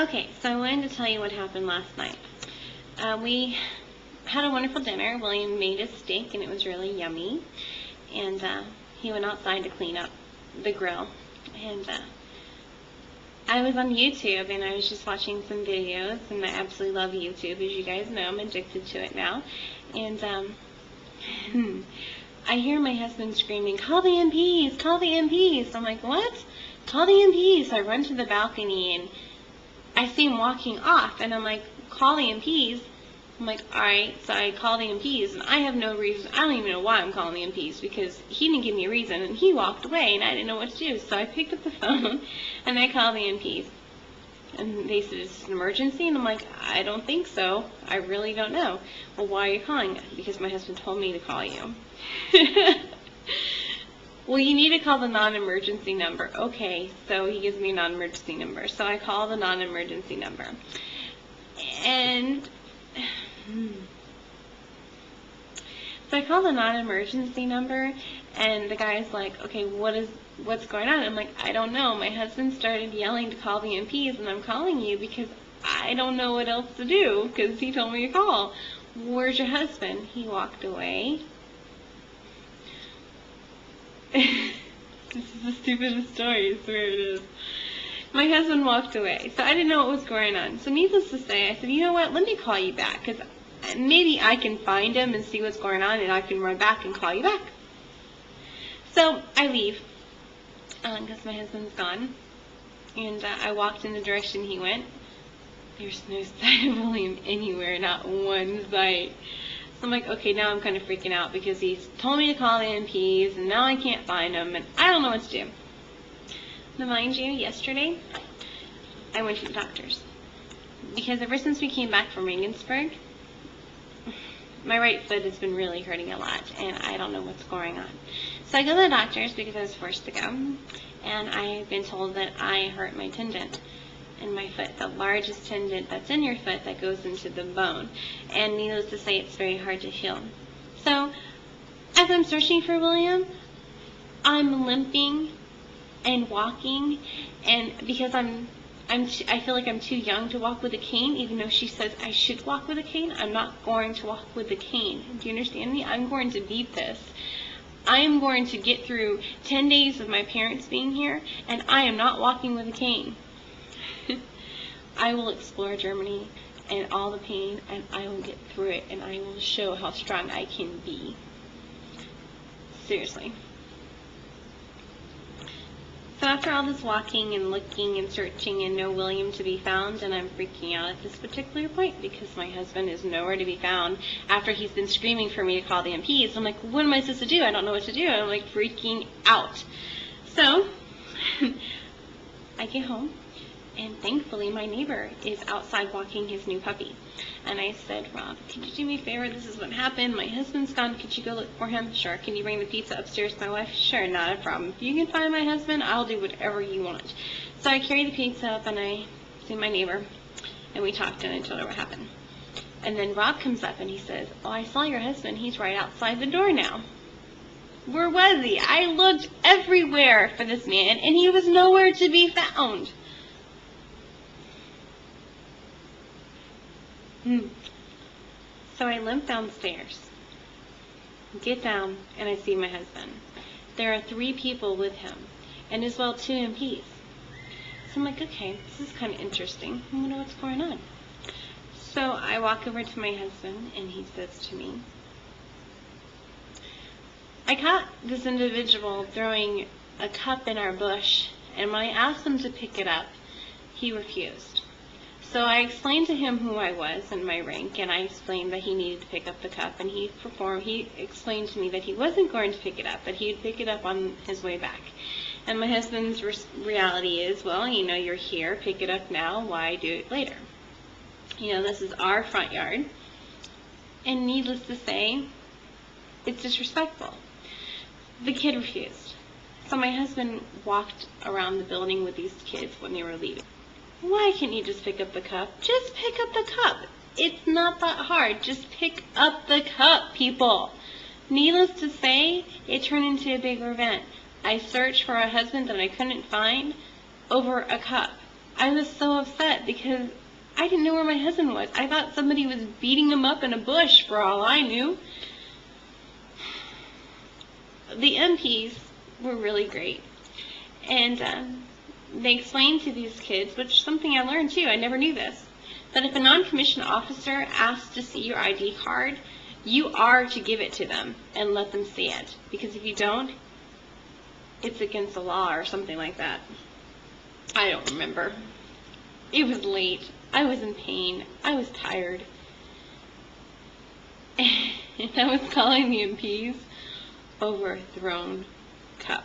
Okay, so I wanted to tell you what happened last night. We had a wonderful dinner. William made a steak, and it was really yummy. And he went outside to clean up the grill. And I was on YouTube, and I was just watching some videos, and I absolutely love YouTube. As you guys know, I'm addicted to it now. And I hear my husband screaming, "Call the MPs! Call the MPs!" I'm like, "What? Call the MPs!" So I run to the balcony, and I see him walking off, and I'm like, "Call the MPs." I'm like, alright, so I call the MPs, and I have no reason. I don't even know why I'm calling the MPs, because he didn't give me a reason, and he walked away, and I didn't know what to do. So I picked up the phone, and I called the MPs. And they said, "Is this an emergency?" And I'm like, "I don't think so. I really don't know." "Well, why are you calling?" "Because my husband told me to call you." "Well, you need to call the non-emergency number." "Okay." So he gives me a non-emergency number. So I call the non-emergency number. And so I call the non-emergency number, and the guy's like, "Okay, what's going on?" I'm like, "I don't know. My husband started yelling to call the MPs, and I'm calling you because I don't know what else to do, because he told me to call." "Where's your husband?" "He walked away." This is the stupidest story, I swear it is. My husband walked away, so I didn't know what was going on. So needless to say, I said, "You know what, let me call you back, because maybe I can find him and see what's going on, and I can run back and call you back." So I leave, because my husband's gone, and I walked in the direction he went. There's no sight of William anywhere, not one sight. So I'm like, okay, now I'm kind of freaking out, because he's told me to call the MPs, and now I can't find him, and I don't know what to do. Now, mind you, yesterday, I went to the doctor's, because ever since we came back from Regensburg, my right foot has been really hurting a lot, and I don't know what's going on. So I go to the doctor's because I was forced to go, and I've been told that I hurt my tendon in my foot, the largest tendon that's in your foot that goes into the bone, and needless to say, it's very hard to heal. So as I'm searching for William, I'm limping and walking, and because I feel like I'm too young to walk with a cane, even though she says I should walk with a cane. I'm not going to walk with a cane. Do you understand me? I'm going to beat this. I am going to get through 10 days of my parents being here, and I am not walking with a cane. I will explore Germany and all the pain, and I will get through it, and I will show how strong I can be. Seriously. So after all this walking and looking and searching and no William to be found, and I'm freaking out at this particular point because my husband is nowhere to be found after he's been screaming for me to call the MPs. I'm like, what am I supposed to do? I don't know what to do. I'm like freaking out. So I get home, and thankfully my neighbor is outside walking his new puppy. And I said, "Rob, can you do me a favor? This is what happened. My husband's gone. Could you go look for him?" "Sure." "Can you bring the pizza upstairs to my wife?" "Sure, not a problem. If you can find my husband, I'll do whatever you want." So I carry the pizza up, and I see my neighbor, and we talked, and I told her what happened. And then Rob comes up, and he says, "Oh, I saw your husband. He's right outside the door now." Where was he? I looked everywhere for this man, and he was nowhere to be found. So I limp downstairs, get down, and I see my husband. There are 3 people with him, and as well 2 MPs. So I'm like, okay, this is kind of interesting. I wonder what's going on. So I walk over to my husband, and he says to me, "I caught this individual throwing a cup in our bush, and when I asked him to pick it up, he refused." So I explained to him who I was and my rank, and I explained that he needed to pick up the cup, and he explained to me that he wasn't going to pick it up, that he'd pick it up on his way back. And my husband's reality is, well, you know, you're here, pick it up now, why do it later? You know, this is our front yard, and needless to say, it's disrespectful. The kid refused. So my husband walked around the building with these kids when they were leaving. Why can't you just pick up the cup? Just pick up the cup. It's not that hard. Just pick up the cup, people. Needless to say, it turned into a bigger event. I searched for a husband that I couldn't find over a cup. I was so upset because I didn't know where my husband was. I thought somebody was beating him up in a bush for all I knew. The MPs were really great. And they explained to these kids, which is something I learned too, I never knew this, that if a non-commissioned officer asks to see your ID card, you are to give it to them and let them see it. Because if you don't, it's against the law or something like that. I don't remember. It was late. I was in pain. I was tired. And I was calling the MPs overthrown cup.